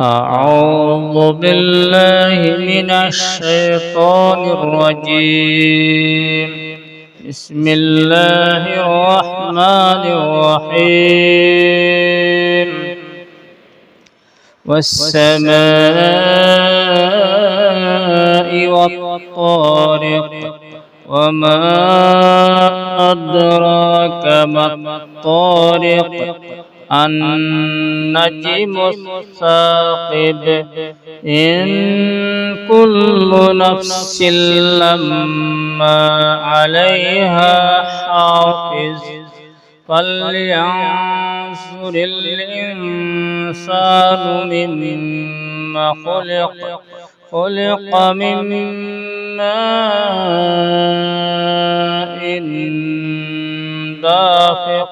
أعوذ بالله من الشيطان الرجيم. بسم الله الرحمن الرحيم. والسماء والطارق وما أدراك ما الطارق النجم الثاقب إن كل نفس لما عليها حافظ فلينظر الإنسان مما خلق من ماء دافق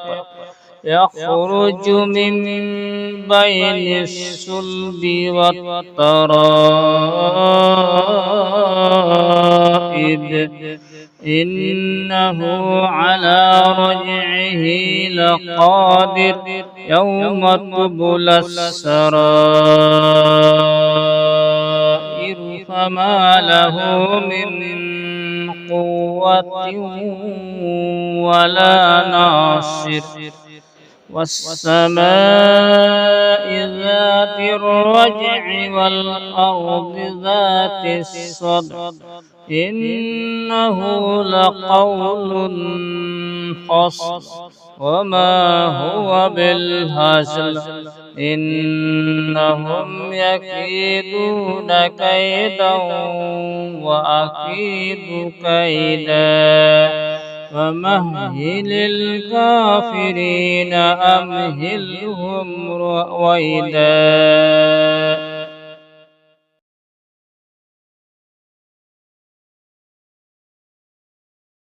يخرج من بين الصلب والترائب إنه على رجعه لقادر يوم تبلى السرائر فما له من قوة ولا ناصر والسماء ذات الرجع والأرض ذات الصدع إنه لقول فصل وما هو بالهزل إنهم يكيدون كيدا وأكيد كيدا فمهل الكافرين أمهلهم رويدا.